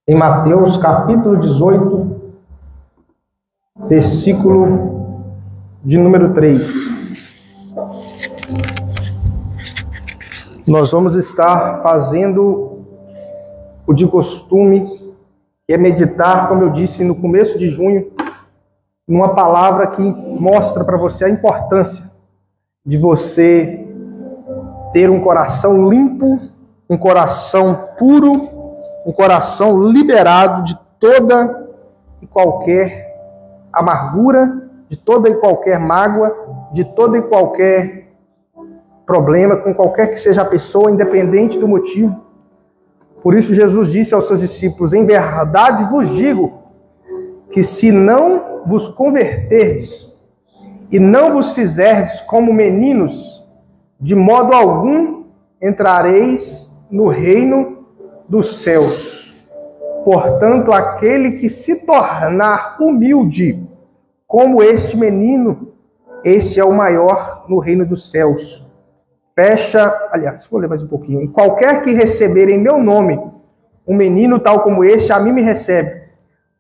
Em Mateus capítulo 18, versículo de número 3. Nós vamos estar fazendo o de costume, que é meditar, como eu disse no começo de junho, numa palavra que mostra para você a importância de você ter um coração limpo, um coração puro, um coração liberado de toda e qualquer amargura, de toda e qualquer mágoa, de toda e qualquer problema, com qualquer que seja a pessoa, independente do motivo. Por isso Jesus disse aos seus discípulos: em verdade vos digo que se não vos converterdes e não vos fizerdes como meninos, de modo algum entrareis no reino dos céus. Portanto, aquele que se tornar humilde como este menino, este é o maior no reino dos céus. Vou ler mais um pouquinho. E qualquer que receber em meu nome um menino tal como este, a mim me recebe.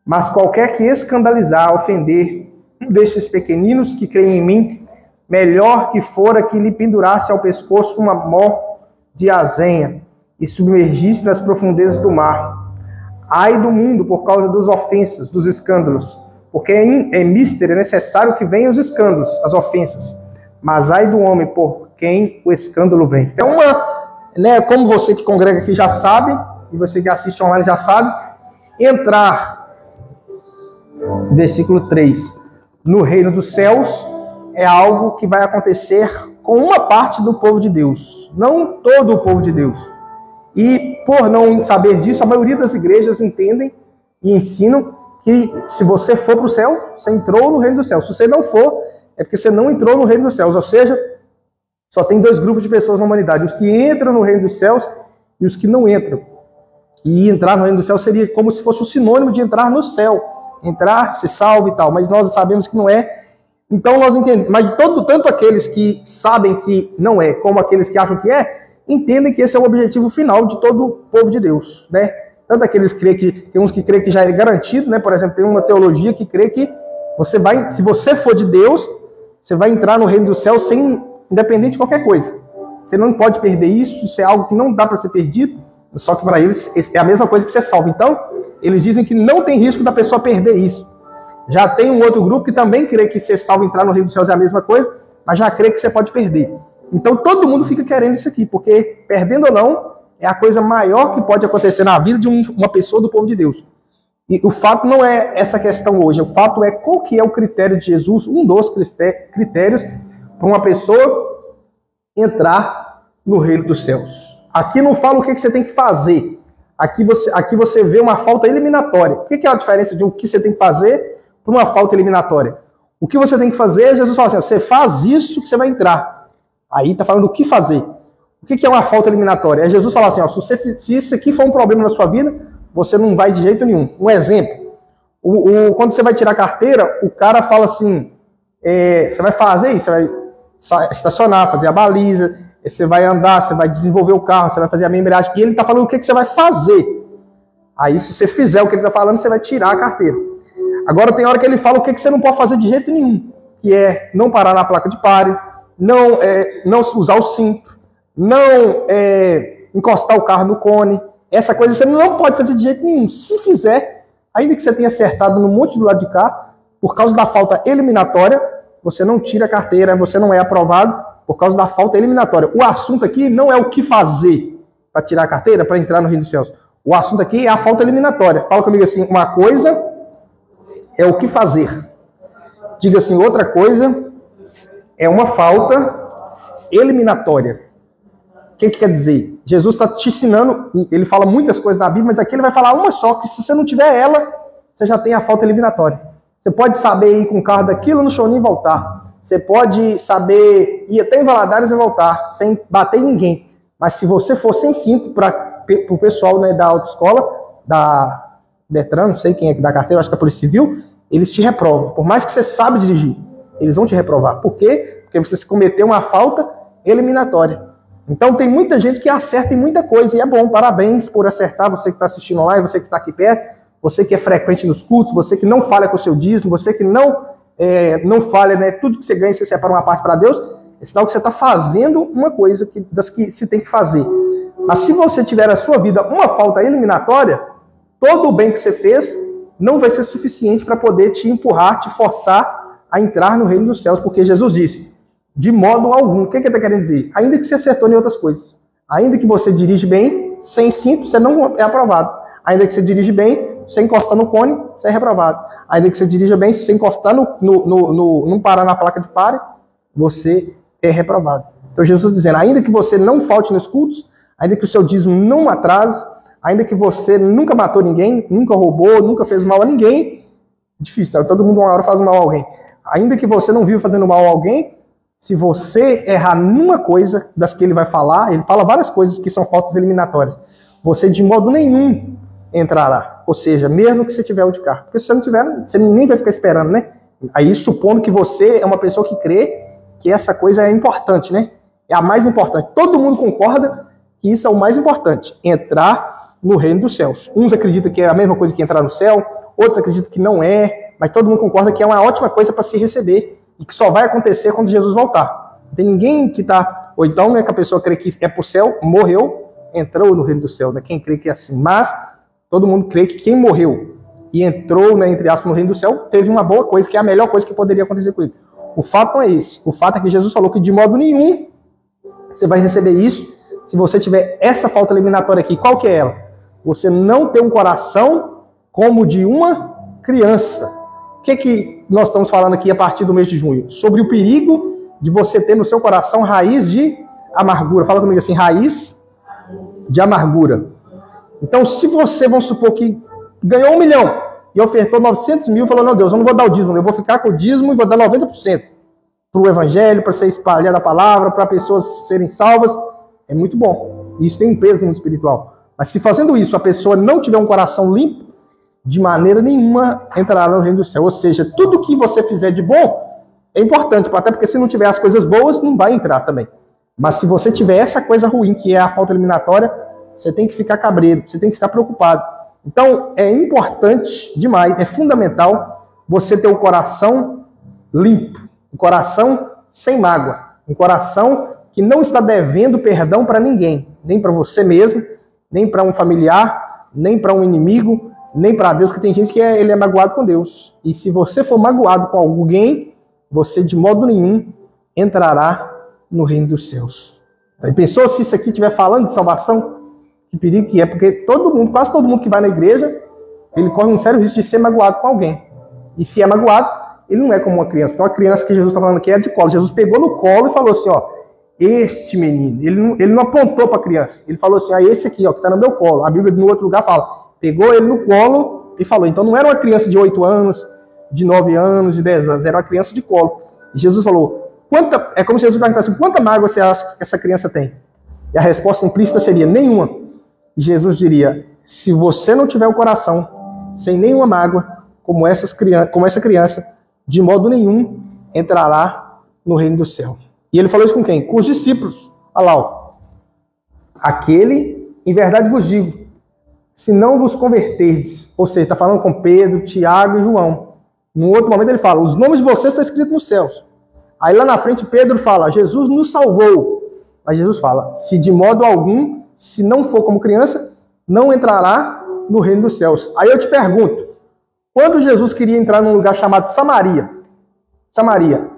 Mas qualquer que escandalizar, ofender um destes pequeninos que creem em mim, melhor que fora que lhe pendurasse ao pescoço uma mó de azenha e submergisse nas profundezas do mar. Ai do mundo por causa das ofensas, dos escândalos, porque é necessário que venham os escândalos, as ofensas, mas ai do homem por quem o escândalo vem. Como você que congrega aqui já sabe, e você que assiste online já sabe, entrar, versículo 3, no reino dos céus é algo que vai acontecer com uma parte do povo de Deus, não todo o povo de Deus. E por não saber disso, a maioria das igrejas entendem e ensinam que se você for para o céu, você entrou no reino dos céus. Se você não for, é porque você não entrou no reino dos céus. Ou seja, só tem dois grupos de pessoas na humanidade: os que entram no reino dos céus e os que não entram. E entrar no reino dos céus seria como se fosse o sinônimo de entrar no céu. Entrar, se salva e tal. Mas nós sabemos que não é. Então nós entendemos. Mas tanto aqueles que sabem que não é, como aqueles que acham que é, entendem que esse é o objetivo final de todo o povo de Deus, né? Tanto aqueles que creem que tem uns que creem que já é garantido, né? Por exemplo, tem uma teologia que crê que você vai, se você for de Deus, você vai entrar no reino do céu independente de qualquer coisa. Você não pode perder isso, isso é algo que não dá para ser perdido, só que para eles é a mesma coisa que ser salvo. Então, eles dizem que não tem risco da pessoa perder isso. Já tem um outro grupo que também crê que ser salvo, entrar no reino dos céus é a mesma coisa, mas já crê que você pode perder. Então todo mundo fica querendo isso aqui, porque perdendo ou não, é a coisa maior que pode acontecer na vida de uma pessoa do povo de Deus. E o fato não é essa questão hoje, o fato é qual que é o critério de Jesus, um dos critérios para uma pessoa entrar no reino dos céus. Aqui não fala o que você tem que fazer, aqui você vê uma falta eliminatória. O que é a diferença de o que você tem que fazer para uma falta eliminatória? O que você tem que fazer, Jesus fala assim: você faz isso que você vai entrar. Aí está falando o que fazer. O que é uma falta eliminatória? É Jesus falar assim: se isso aqui for um problema na sua vida, você não vai de jeito nenhum. Um exemplo: quando você vai tirar a carteira, o cara fala assim: você vai fazer isso, você vai estacionar, fazer a baliza, você vai andar, você vai desenvolver o carro, você vai fazer a embreagem. E ele está falando o que você vai fazer. Aí, se você fizer o que ele está falando, você vai tirar a carteira. Agora, tem hora que ele fala o que você não pode fazer de jeito nenhum, que é não parar na placa de pare, não usar o cinto, não encostar o carro no cone. Essa coisa você não pode fazer de jeito nenhum. Se fizer, ainda que você tenha acertado no monte do lado de cá, por causa da falta eliminatória, você não tira a carteira, você não é aprovado por causa da falta eliminatória. O assunto aqui não é o que fazer para tirar a carteira, para entrar no reino dos céus. O assunto aqui é a falta eliminatória. Fala comigo assim: uma coisa é o que fazer. Diga assim: outra coisa é uma falta eliminatória. O que quer dizer? Jesus está te ensinando, ele fala muitas coisas na Bíblia, mas aqui ele vai falar uma só, que se você não tiver ela, você já tem a falta eliminatória. Você pode saber ir com o carro daquilo no Choninho e voltar. Você pode saber ir até em Valadares e voltar, sem bater em ninguém. Mas se você for sem cinto, para o pessoal, né, da autoescola, da Detran, não sei quem é que dá carteira, acho que é a Polícia Civil, eles te reprovam. Por mais que você sabe dirigir, eles vão te reprovar. Por quê? Porque você cometeu uma falta eliminatória. Então tem muita gente que acerta em muita coisa, e é bom, parabéns por acertar, você que está assistindo online, você que está aqui perto, você que é frequente nos cultos, você que não falha com o seu dízimo, você que não falha, né, tudo que você ganha, você separa uma parte para Deus, é sinal que você está fazendo uma coisa das que se tem que fazer. Mas se você tiver na sua vida uma falta eliminatória, todo o bem que você fez não vai ser suficiente para poder te empurrar, te forçar a entrar no reino dos céus, porque Jesus disse, de modo algum. O que ele está querendo dizer? Ainda que você acertou em outras coisas, ainda que você dirige bem, sem cinto, você não é aprovado. Ainda que você dirige bem, você encostar no cone, você é reprovado. Ainda que você dirija bem, se você encostar não parar na placa de pare, você é reprovado. Então Jesus está dizendo, ainda que você não falte nos cultos, ainda que o seu dízimo não atrase, ainda que você nunca matou ninguém, nunca roubou, nunca fez mal a ninguém, difícil, tá? Todo mundo uma hora faz mal a alguém. Ainda que você não vive fazendo mal a alguém, se você errar numa coisa das que ele vai falar, ele fala várias coisas que são faltas eliminatórias, você de modo nenhum entrará. Ou seja, mesmo que você tiver o de carro. Porque se você não tiver, você nem vai ficar esperando, né? Aí supondo que você é uma pessoa que crê que essa coisa é importante, né? É a mais importante. Todo mundo concorda que isso é o mais importante, entrar no reino dos céus. Uns acreditam que é a mesma coisa que entrar no céu, outros acreditam que não é, mas todo mundo concorda que é uma ótima coisa para se receber e que só vai acontecer quando Jesus voltar. Não tem ninguém que está... Ou então, né, que a pessoa crê que é para o céu, morreu, entrou no reino do céu, né? Quem crê que é assim. Mas todo mundo crê que quem morreu e entrou, né, entre aspas, no reino do céu, teve uma boa coisa, que é a melhor coisa que poderia acontecer com ele. O fato não é esse. O fato é que Jesus falou que de modo nenhum você vai receber isso se você tiver essa falta eliminatória aqui. Qual que é ela? Você não ter um coração como de uma criança. O que nós estamos falando aqui a partir do mês de junho? Sobre o perigo de você ter no seu coração raiz de amargura. Fala comigo assim, raiz de amargura. Então, se você, vamos supor que ganhou 1 milhão e ofertou 900 mil, falou, não, Deus, eu não vou dar o dízimo, eu vou ficar com o dízimo e vou dar 90% para o evangelho, para ser espalhada a palavra, para pessoas serem salvas, é muito bom. Isso tem um peso no espiritual. Mas se fazendo isso a pessoa não tiver um coração limpo, de maneira nenhuma entrará no reino do céu. Ou seja, tudo que você fizer de bom é importante, até porque se não tiver as coisas boas, não vai entrar também. Mas se você tiver essa coisa ruim, que é a falta eliminatória, você tem que ficar cabreiro, você tem que ficar preocupado. Então, é importante demais, é fundamental você ter o coração limpo, um coração sem mágoa, um coração que não está devendo perdão para ninguém, nem para você mesmo, nem para um familiar, nem para um inimigo, nem para Deus, porque tem gente que ele é magoado com Deus. E se você for magoado com alguém, você de modo nenhum entrará no reino dos céus. Aí pensou se isso aqui estiver falando de salvação? Que perigo que é, porque todo mundo, quase todo mundo que vai na igreja, ele corre um sério risco de ser magoado com alguém. E se é magoado, ele não é como uma criança. Então a criança que Jesus está falando aqui é de colo. Jesus pegou no colo e falou assim, ó, este menino, ele não apontou para a criança. Ele falou assim, esse aqui, ó, que está no meu colo. A Bíblia, no outro lugar, fala, pegou ele no colo e falou. Então não era uma criança de 8 anos, de 9 anos, de 10 anos, era uma criança de colo. E Jesus falou, é como se Jesus perguntasse assim, quanta mágoa você acha que essa criança tem? E a resposta implícita seria, nenhuma. E Jesus diria, se você não tiver o coração sem nenhuma mágoa, como essa criança, de modo nenhum entrará no reino do céu. E ele falou isso com quem? Com os discípulos. Olha lá, ó. Aquele, em verdade vos digo, se não vos converterdes, ou seja, está falando com Pedro, Tiago e João. No outro momento ele fala, os nomes de vocês estão escritos nos céus. Aí lá na frente Pedro fala, Jesus nos salvou. Mas Jesus fala, se de modo algum, se não for como criança, não entrará no reino dos céus. Aí eu te pergunto, quando Jesus queria entrar num lugar chamado Samaria,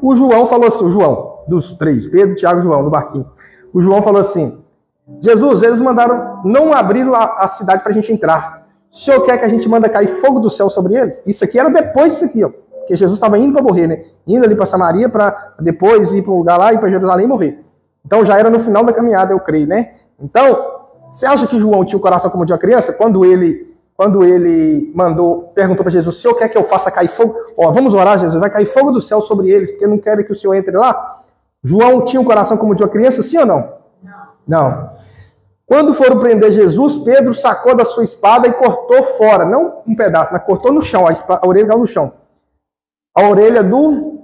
o João falou assim, o João, dos 3, Pedro, Tiago e João, do barquinho. O João falou assim, Jesus, eles mandaram, não abriram a cidade para a gente entrar. O senhor quer que a gente manda cair fogo do céu sobre eles? Isso aqui era depois disso aqui, ó. Porque Jesus estava indo para morrer, né? Indo ali para Samaria, para depois ir para um lugar lá, ir para Jerusalém e morrer. Então já era no final da caminhada, eu creio, né? Então, você acha que João tinha o coração como de uma criança? Quando ele perguntou para Jesus, o senhor quer que eu faça cair fogo? Ó, vamos orar, Jesus, vai cair fogo do céu sobre eles, porque não querem que o senhor entre lá? João tinha um coração como de uma criança, sim ou não? Não. Quando foram prender Jesus, Pedro sacou da sua espada e cortou fora, não um pedaço, mas cortou no chão, a orelha caiu no chão. A orelha do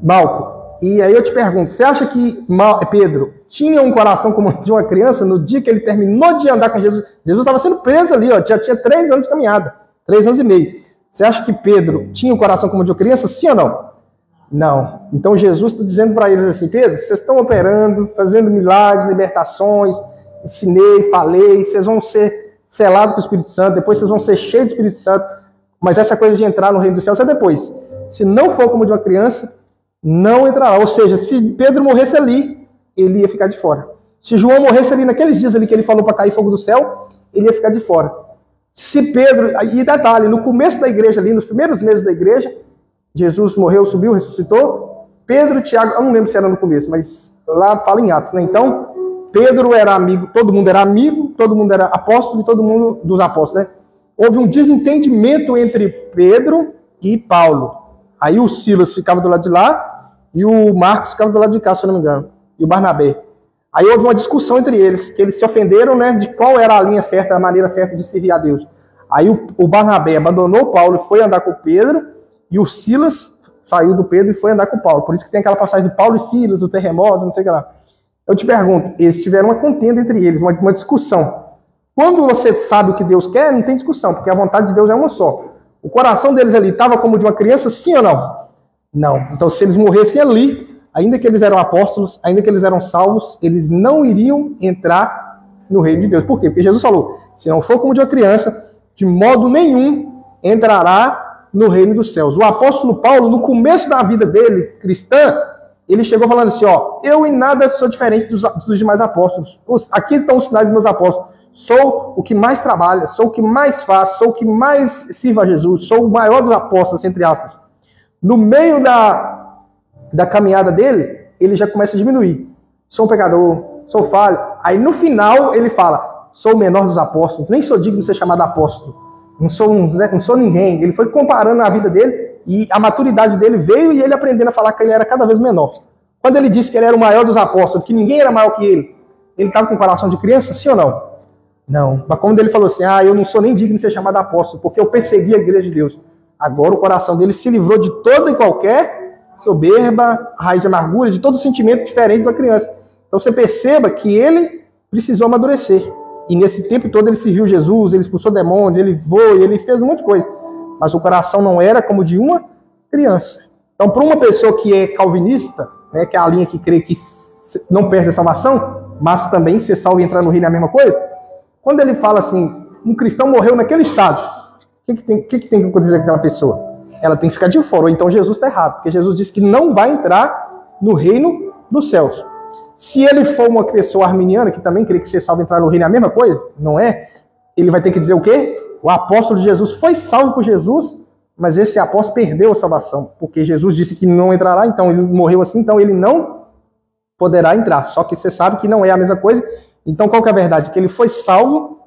Malco. E aí eu te pergunto, você acha que Pedro tinha um coração como de uma criança no dia que ele terminou de andar com Jesus? Jesus estava sendo preso ali, ó, já tinha 3 anos de caminhada, 3 anos e meio. Você acha que Pedro tinha um coração como de uma criança, sim ou não? Não. Então Jesus está dizendo para eles assim, Pedro, vocês estão operando, fazendo milagres, libertações, ensinei, falei, vocês vão ser selados com o Espírito Santo, depois vocês vão ser cheios do Espírito Santo, mas essa coisa de entrar no reino dos céus é depois. Se não for como de uma criança, não entrará. Ou seja, se Pedro morresse ali, ele ia ficar de fora. Se João morresse ali naqueles dias ali que ele falou para cair fogo do céu, ele ia ficar de fora. Se Pedro, e detalhe, no começo da igreja ali, nos primeiros meses da igreja, Jesus morreu, subiu, ressuscitou, Pedro, Tiago, eu não lembro se era no começo, mas lá fala em Atos, né? Então, Pedro era amigo, todo mundo era amigo, todo mundo era apóstolo e todo mundo dos apóstolos, né? Houve um desentendimento entre Pedro e Paulo. Aí o Silas ficava do lado de lá e o Marcos ficava do lado de cá, se eu não me engano, e o Barnabé. Aí houve uma discussão entre eles, que eles se ofenderam, né, de qual era a linha certa, a maneira certa de servir a Deus. Aí o Barnabé abandonou Paulo e foi andar com Pedro, e o Silas saiu do Pedro e foi andar com Paulo. Por isso que tem aquela passagem de Paulo e Silas, o terremoto, não sei o que lá. Eu te pergunto, eles tiveram uma contenda entre eles, uma discussão. Quando você sabe o que Deus quer, não tem discussão, porque a vontade de Deus é uma só. O coração deles ali estava como de uma criança, sim ou não? Não. Então, se eles morressem ali, ainda que eles eram apóstolos, ainda que eles eram salvos, eles não iriam entrar no reino de Deus. Por quê? Porque Jesus falou, se não for como de uma criança, de modo nenhum entrará no reino dos céus. O apóstolo Paulo, no começo da vida dele, cristã, ele chegou falando assim, ó, eu em nada sou diferente dos demais apóstolos. Aqui estão os sinais dos meus apóstolos. Sou o que mais trabalha, sou o que mais faz, sou o que mais sirva a Jesus, sou o maior dos apóstolos, entre aspas. No meio da caminhada dele, ele já começa a diminuir. Sou um pecador, sou falho. Aí no final ele fala, sou o menor dos apóstolos, nem sou digno de ser chamado apóstolo. Não sou ninguém. Ele foi comparando a vida dele e a maturidade dele veio e ele aprendendo a falar que ele era cada vez menor. Quando ele disse que ele era o maior dos apóstolos, que ninguém era maior que ele estava com coração de criança, sim ou não? Não. Mas quando ele falou assim, eu não sou nem digno de ser chamado apóstolo, porque eu persegui a igreja de Deus. Agora o coração dele se livrou de toda e qualquer soberba, raiz de amargura, de todo sentimento diferente da criança. Então você perceba que ele precisou amadurecer. E nesse tempo todo ele serviu Jesus, ele expulsou demônios, ele voou, ele fez um monte de coisa. Mas o coração não era como de uma criança. Então para uma pessoa que é calvinista, né, que é a linha que crê que não perde a salvação, mas também ser salvo e entrar no reino é a mesma coisa, quando ele fala assim, um cristão morreu naquele estado, o que tem que acontecer com aquela pessoa? Ela tem que ficar de fora, ou então Jesus está errado, porque Jesus disse que não vai entrar no reino dos céus. Se ele for uma pessoa arminiana, que também crê que ser salvo e entrar no reino é a mesma coisa, não é? Ele vai ter que dizer o quê? O apóstolo de Jesus foi salvo por Jesus, mas esse apóstolo perdeu a salvação, porque Jesus disse que não entrará, então ele morreu assim, então ele não poderá entrar. Só que você sabe que não é a mesma coisa. Então qual que é a verdade? Que ele foi salvo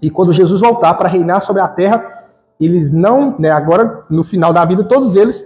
e quando Jesus voltar para reinar sobre a terra, eles não, né, agora no final da vida, todos eles,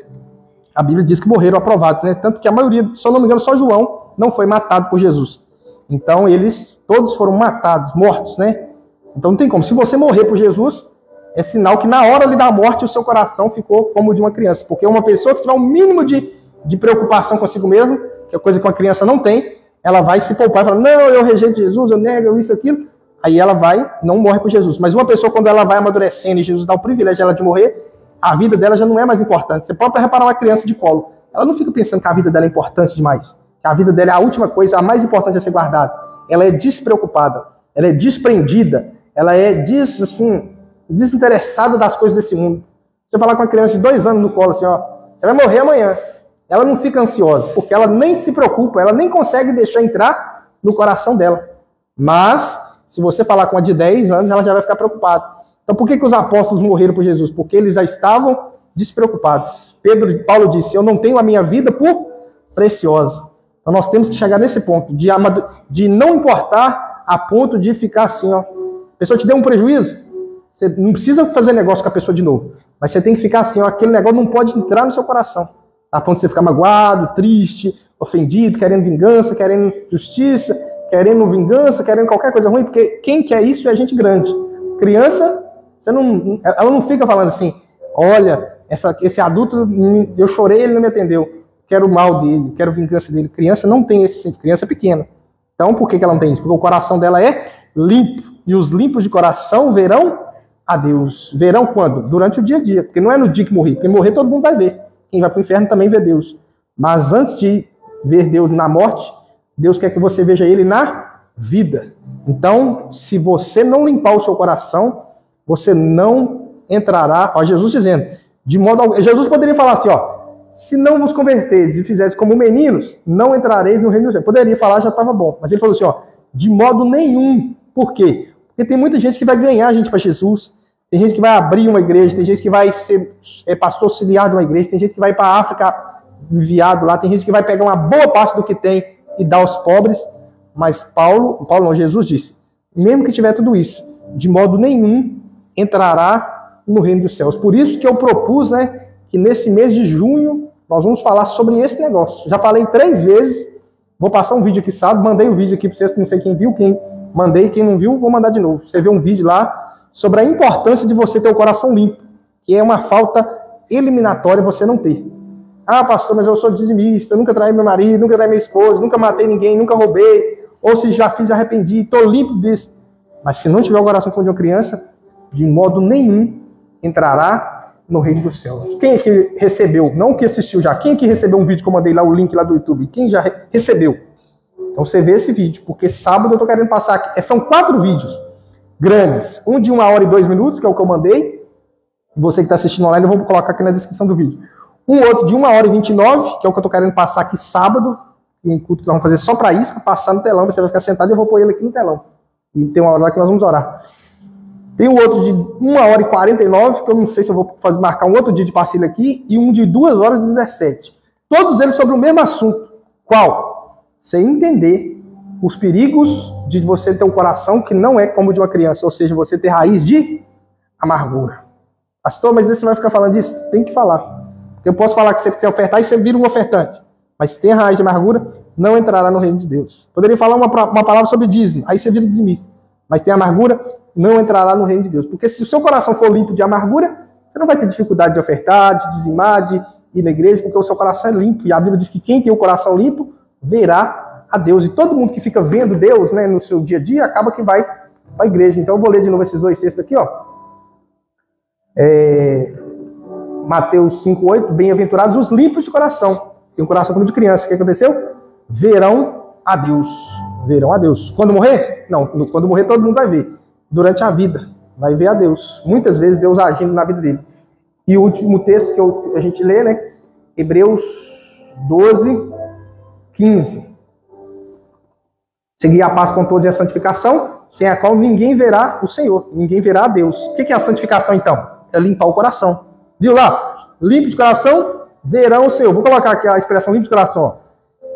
a Bíblia diz que morreram aprovados, né? Tanto que a maioria, se eu não me engano, só João não foi matado por Jesus. Então eles todos foram matados, mortos, né? Então não tem como. Se você morrer por Jesus, é sinal que na hora ali da morte o seu coração ficou como de uma criança. Porque uma pessoa que tiver um mínimo de preocupação consigo mesmo, que é coisa que uma criança não tem, ela vai se poupar e falar, não, eu rejeito Jesus, eu nego isso, aquilo. Aí ela não morre por Jesus. Mas uma pessoa, quando ela vai amadurecendo e Jesus dá o privilégio dela de morrer, a vida dela já não é mais importante. Você pode reparar uma criança de colo. Ela não fica pensando que a vida dela é importante demais. Que a vida dela é a última coisa, a mais importante a ser guardada. Ela é despreocupada, ela é desprendida, ela é desinteressada das coisas desse mundo. Você falar com uma criança de 2 anos no colo assim, ó, você vai morrer amanhã. Ela não fica ansiosa, porque ela nem se preocupa, ela nem consegue deixar entrar no coração dela. Mas, se você falar com uma de 10 anos, ela já vai ficar preocupada. Então, por que os apóstolos morreram por Jesus? Porque eles já estavam despreocupados. Paulo disse, eu não tenho a minha vida por preciosa. Então, nós temos que chegar nesse ponto, de não importar a ponto de ficar assim, ó. A pessoa te deu um prejuízo, você não precisa fazer negócio com a pessoa de novo. Mas você tem que ficar assim, ó, aquele negócio não pode entrar no seu coração. A ponto de você ficar magoado, triste, ofendido, querendo vingança, querendo justiça, querendo vingança, querendo qualquer coisa ruim, porque quem quer isso é gente grande. Criança, ela não fica falando assim, olha, esse adulto, eu chorei, ele não me atendeu. quero o mal dele, quero vingança dele. Criança não tem esse sentimento, criança pequena. Então, por que ela não tem isso? Porque o coração dela é limpo. E os limpos de coração verão a Deus. Verão quando? Durante o dia a dia. Porque não é no dia que morrer. Porque morrer todo mundo vai ver. Quem vai para o inferno também vê Deus. Mas antes de ver Deus na morte, Deus quer que você veja ele na vida. Então, se você não limpar o seu coração, você não entrará. Ó, Jesus dizendo, de modo Jesus poderia falar assim, ó, se não vos converterdes e fizerdes como meninos, não entrareis no reino dos céus. Poderia falar, já estava bom. Mas ele falou assim, ó, de modo nenhum. Por quê? Porque tem muita gente que vai ganhar a gente para Jesus. Tem gente que vai abrir uma igreja, tem gente que vai ser pastor auxiliar de uma igreja, tem gente que vai para a África enviado lá, tem gente que vai pegar uma boa parte do que tem e dar aos pobres. Mas Jesus disse, mesmo que tiver tudo isso, de modo nenhum entrará no reino dos céus. Por isso que eu propus, né, que nesse mês de junho nós vamos falar sobre esse negócio. Já falei 3 vezes, vou passar um vídeo aqui sábado, mandei o vídeo aqui para vocês, não sei quem viu, quem mandei, quem não viu, vou mandar de novo. Você vê um vídeo lá sobre a importância de você ter o coração limpo, que é uma falta eliminatória você não ter. Ah, pastor, mas eu sou dizimista, nunca traí meu marido, nunca traí minha esposa, nunca matei ninguém, nunca roubei, ou se já fiz, arrependi, estou limpo disso. Mas se não tiver o coração como de uma criança, de modo nenhum entrará no reino dos céus. Quem é que recebeu? Não que assistiu já. Quem é que recebeu um vídeo que eu mandei lá, o link lá do YouTube? Quem já recebeu? Então você vê esse vídeo, porque sábado eu estou querendo passar aqui. São 4 vídeos grandes. Um de 1 hora e 2 minutos, que é o que eu mandei. Você que está assistindo online, eu vou colocar aqui na descrição do vídeo. Um outro de 1 hora e 29, que é o que eu estou querendo passar aqui sábado. Um culto que nós vamos fazer só para isso, para passar no telão. Você vai ficar sentado e eu vou pôr ele aqui no telão. E tem uma hora lá que nós vamos orar. Tem um outro de 1 hora e 49, que eu não sei se eu vou marcar um outro dia de pastilha aqui, e um de 2 horas e 17. Todos eles sobre o mesmo assunto. Qual? Você entender os perigos de você ter um coração que não é como o de uma criança, ou seja, você ter raiz de amargura. Pastor, mas você vai ficar falando disso? Tem que falar. Eu posso falar que você precisa ofertar e você vira um ofertante. Mas se tem raiz de amargura, não entrará no reino de Deus. Poderia falar uma palavra sobre dízimo, aí você vira dizimista. Mas tem amargura, não entrará no reino de Deus. Porque se o seu coração for limpo de amargura, você não vai ter dificuldade de ofertar, de dizimar, de ir na igreja, porque o seu coração é limpo. E a Bíblia diz que quem tem o coração limpo, verá a Deus. E todo mundo que fica vendo Deus, né, no seu dia a dia, acaba que vai para a igreja. Então eu vou ler de novo esses 2 textos aqui, ó. Mateus 5:8, bem-aventurados os limpos de coração. Tem um coração como de criança. O que aconteceu? Verão a Deus. Verão a Deus. Quando morrer? Não, quando morrer todo mundo vai ver. Durante a vida, vai ver a Deus. Muitas vezes Deus agindo na vida dele. E o último texto que a gente lê, né? Hebreus 12:15. Seguir a paz com todos e a santificação, sem a qual ninguém verá o Senhor, ninguém verá a Deus. O que é a santificação, então? É limpar o coração. Viu lá? Limpo de coração, verão o Senhor. Vou colocar aqui a expressão limpo de coração, ó.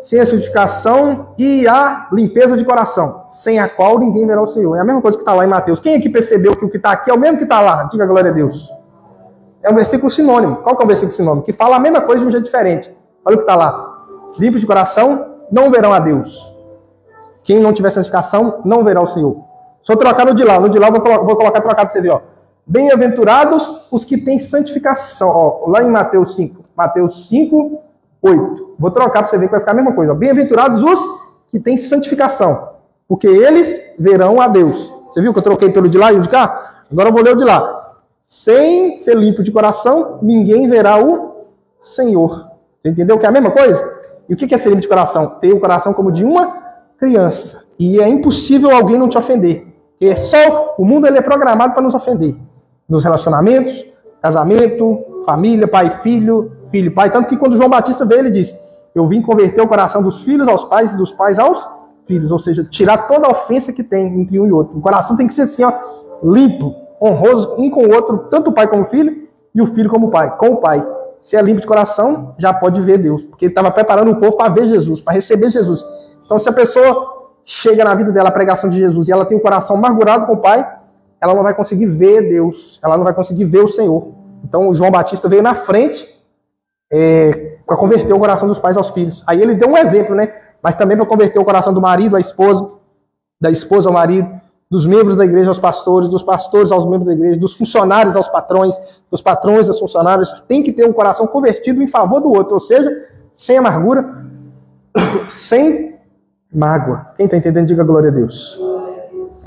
Sem a santificação e a limpeza de coração, sem a qual ninguém verá o Senhor. É a mesma coisa que está lá em Mateus. Quem aqui percebeu que o que está aqui é o mesmo que está lá? Diga glória a Deus. É um versículo sinônimo. Qual que é o versículo sinônimo? Que fala a mesma coisa de um jeito diferente. Olha o que está lá. Limpo de coração, não verão a Deus. Quem não tiver santificação, não verá o Senhor. Se eu trocar no de lá eu vou colocar trocado para você ver, ó. Bem-aventurados os que têm santificação. Ó, lá em Mateus 5. Mateus 5:8. Vou trocar para você ver que vai ficar a mesma coisa. Bem-aventurados os que têm santificação, porque eles verão a Deus. Você viu que eu troquei pelo de lá e o de cá? Agora eu vou ler o de lá. Sem ser limpo de coração, ninguém verá o Senhor. Você entendeu que é a mesma coisa? E o que é ser limpo de coração? Ter o coração como de uma criança. E é impossível alguém não te ofender. Porque o mundo ele é programado para nos ofender. Nos relacionamentos, casamento, família, pai e filho, filho e pai. Tanto que quando João Batista veio, ele disse: eu vim converter o coração dos filhos aos pais e dos pais aos filhos. Ou seja, tirar toda a ofensa que tem entre um e outro. O coração tem que ser assim, ó, limpo, honroso, um com o outro, tanto o pai como o filho, e o filho como o pai, com o pai. Se é limpo de coração, já pode ver Deus. Porque ele estava preparando o povo para ver Jesus, para receber Jesus. Então, se a pessoa chega na vida dela a pregação de Jesus e ela tem o coração amargurado com o pai, ela não vai conseguir ver Deus, ela não vai conseguir ver o Senhor. Então, o João Batista veio na frente para converter o coração dos pais aos filhos. Aí ele deu um exemplo, né? Mas também para converter o coração do marido à esposa, da esposa ao marido, dos membros da igreja aos pastores, dos pastores aos membros da igreja, dos funcionários aos patrões, dos patrões aos funcionários. Tem que ter um coração convertido em favor do outro. Ou seja, sem amargura, sem mágoa. Quem está entendendo, diga glória a Deus.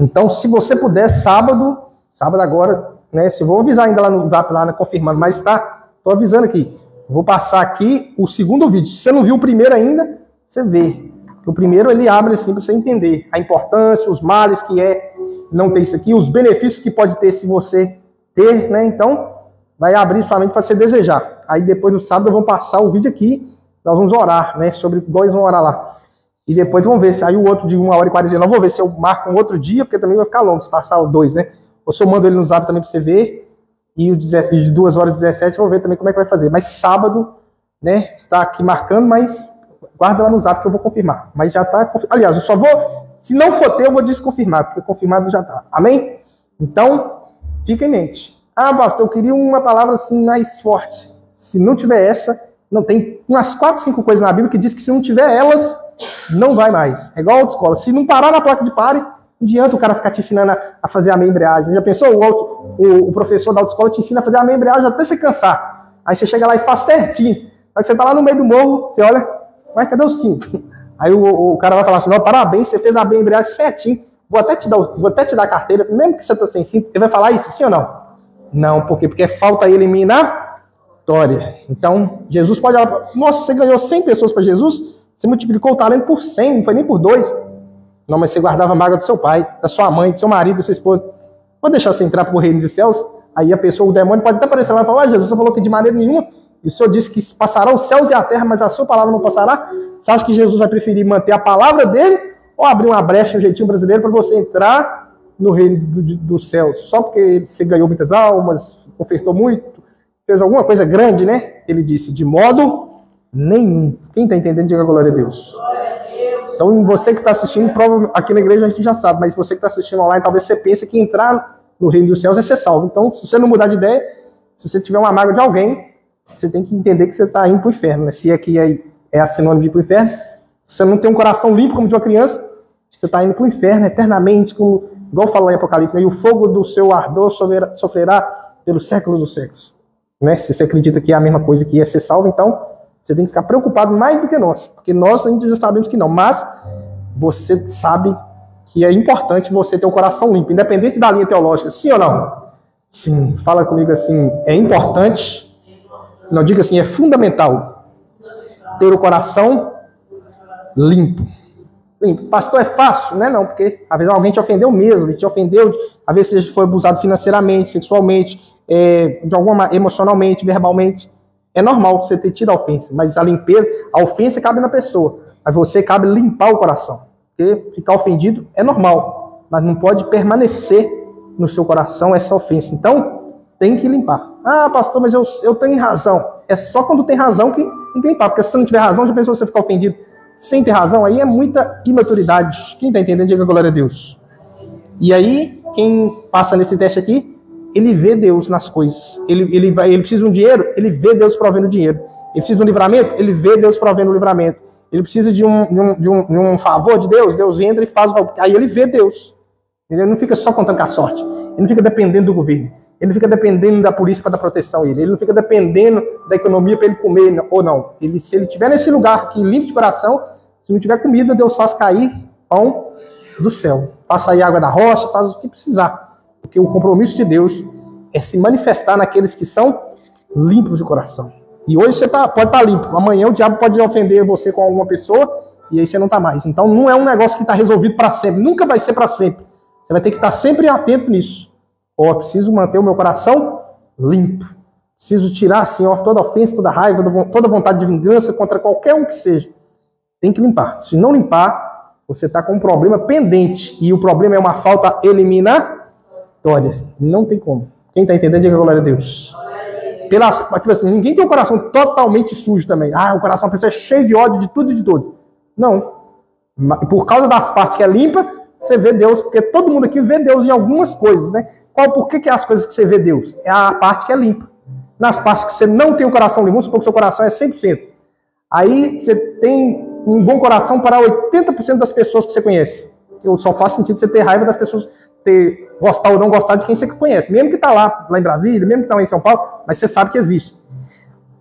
Então, se você puder, sábado agora, né? Se eu vou avisar ainda lá no Zap, lá, né, confirmando, mas tô avisando aqui. Vou passar aqui o segundo vídeo. Se você não viu o primeiro ainda, você vê. O primeiro ele abre assim para você entender a importância, os males que é não ter isso aqui, os benefícios que pode ter se você ter, né? Então, vai abrir sua mente para você desejar. Aí depois no sábado eu vou passar o vídeo aqui, nós vamos orar, né? Sobre igual eles vão orar lá. E depois vamos ver se aí o outro de 1h49, vou ver se eu marco um outro dia, porque também vai ficar longo se passar o 2, né? Ou se eu mando ele no Zap também para você ver. E o de 2h17 vou ver também como é que vai fazer. Mas sábado, né? Está aqui marcando, mas guarda lá no Zap que eu vou confirmar. Mas já está confirmado. Aliás, eu só vou, se não for ter, eu vou desconfirmar, porque confirmado já está. Amém? Então, fica em mente. Ah, pastor, eu queria uma palavra assim mais forte. Se não tiver essa, não tem umas 4, 5 coisas na Bíblia que diz que se não tiver elas, não vai mais. É igual a autoescola. Se não parar na placa de pare, não adianta o cara ficar te ensinando a fazer a meia embreagem. Já pensou? O professor da autoescola te ensina a fazer a meia embreagem até você cansar. Aí você chega lá e faz certinho. Aí você tá lá no meio do morro, você olha, mas cadê o cinto? Aí o cara vai falar assim, não, parabéns, você fez a meia embreagem certinho. Vou até te dar a carteira, mesmo que você tá sem cinto. Ele vai falar isso, sim ou não? Não, por quê? Porque falta eliminatória. Então, Jesus pode olhar, nossa, você ganhou 100 pessoas para Jesus? Você multiplicou o talento por 100, não foi nem por 2. Não, mas você guardava a mágoa do seu pai, da sua mãe, do seu marido, da sua esposa. Pode deixar você entrar para o reino dos céus? Aí a pessoa, o demônio pode até aparecer lá e falar, Jesus, você falou que de maneira nenhuma, e o Senhor disse que passarão os céus e a terra, mas a sua palavra não passará. Você acha que Jesus vai preferir manter a palavra dele ou abrir uma brecha, um jeitinho brasileiro, para você entrar no reino dos céus? Só porque você ganhou muitas almas, ofertou muito, fez alguma coisa grande, né? Ele disse, de modo nenhum. Quem está entendendo, diga glória a Deus. Então, você que está assistindo, aqui na igreja a gente já sabe, mas você que está assistindo online, talvez você pense que entrar no reino dos céus é ser salvo. Então, se você não mudar de ideia, se você tiver uma mágoa de alguém, você tem que entender que você está indo para o inferno, né? Se aqui é a sinônimo de ir para o inferno, se você não tem um coração limpo como de uma criança, você está indo para o inferno eternamente, como, igual fala em Apocalipse, né? E o fogo do seu ardor sofrerá pelos séculos dos séculos. Né? Se você acredita que é a mesma coisa que é ser salvo, então você tem que ficar preocupado mais do que nós, porque nós ainda já sabemos que não, mas você sabe que é importante você ter o coração limpo, independente da linha teológica, sim ou não? Sim, fala comigo assim, é importante, não diga assim, é fundamental ter o coração limpo. Limpo. Pastor, é fácil? Não é não, porque às vezes alguém te ofendeu mesmo, te ofendeu, às vezes você foi abusado financeiramente, sexualmente, de alguma emocionalmente, verbalmente. É normal você ter tido a ofensa, mas a limpeza, a ofensa cabe na pessoa, mas você cabe limpar o coração. Porque ficar ofendido é normal, mas não pode permanecer no seu coração essa ofensa. Então, tem que limpar. Ah, pastor, mas eu tenho razão. É só quando tem razão que tem que limpar, porque se você não tiver razão, já pensou você ficar ofendido sem ter razão? Aí é muita imaturidade. Quem está entendendo, diga glória a Deus. E aí, quem passa nesse teste aqui, ele vê Deus nas coisas. Ele precisa de um dinheiro, ele vê Deus provendo dinheiro. Ele precisa de um livramento, ele vê Deus provendo o livramento. Ele precisa de um favor de Deus, Deus entra e faz o favor. Aí ele vê Deus. Ele não fica só contando com a sorte. Ele não fica dependendo do governo. Ele não fica dependendo da polícia para dar proteção a ele. Ele não fica dependendo da economia para ele comer ou não. Se ele estiver nesse lugar aqui limpo de coração, se não tiver comida, Deus faz cair pão do céu. Faz sair água da rocha, faz o que precisar. Porque o compromisso de Deus é se manifestar naqueles que são limpos de coração. E hoje você pode estar limpo. Amanhã o diabo pode ofender você com alguma pessoa e aí você não está mais. Então não é um negócio que está resolvido para sempre. Nunca vai ser para sempre. Você vai ter que estar sempre atento nisso. Ó, preciso manter o meu coração limpo. Preciso tirar, Senhor, toda ofensa, toda raiva, toda vontade de vingança contra qualquer um que seja. Tem que limpar. Se não limpar, você está com um problema pendente. E o problema é uma falta eliminatória. Não tem como. Quem está entendendo, diga glória a Deus. Assim, ninguém tem um coração totalmente sujo também. Ah, o coração da pessoa é cheio de ódio de tudo e de todos. Não. Por causa das partes que é limpa, você vê Deus, porque todo mundo aqui vê Deus em algumas coisas, né? Por que é as coisas que você vê Deus? É a parte que é limpa. Nas partes que você não tem o coração limpo, vamos supor que o seu coração é 100%. Aí você tem um bom coração para 80% das pessoas que você conhece. Só faz sentido você ter raiva das pessoas, gostar ou não gostar de quem você conhece. Mesmo que está lá em Brasília, mesmo que está lá em São Paulo, mas você sabe que existe.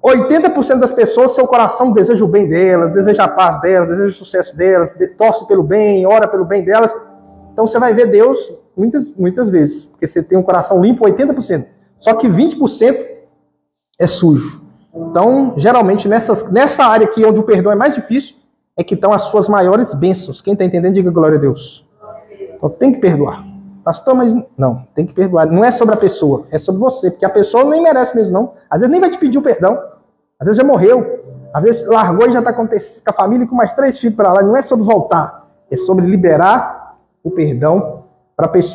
80% das pessoas, seu coração deseja o bem delas, deseja a paz delas, deseja o sucesso delas, torce pelo bem, ora pelo bem delas. Então você vai ver Deus muitas vezes, porque você tem um coração limpo 80%, só que 20% é sujo. Então, geralmente, nessa área aqui, onde o perdão é mais difícil, é que estão as suas maiores bênçãos. Quem está entendendo, diga glória a Deus. Então tem que perdoar. Pastor, mas não, tem que perdoar. Não é sobre a pessoa, é sobre você, porque a pessoa nem merece mesmo, não. Às vezes nem vai te pedir o perdão. Às vezes já morreu. Às vezes largou e já está com a família com mais 3 filhos para lá. Não é sobre voltar, é sobre liberar o perdão para a pessoa.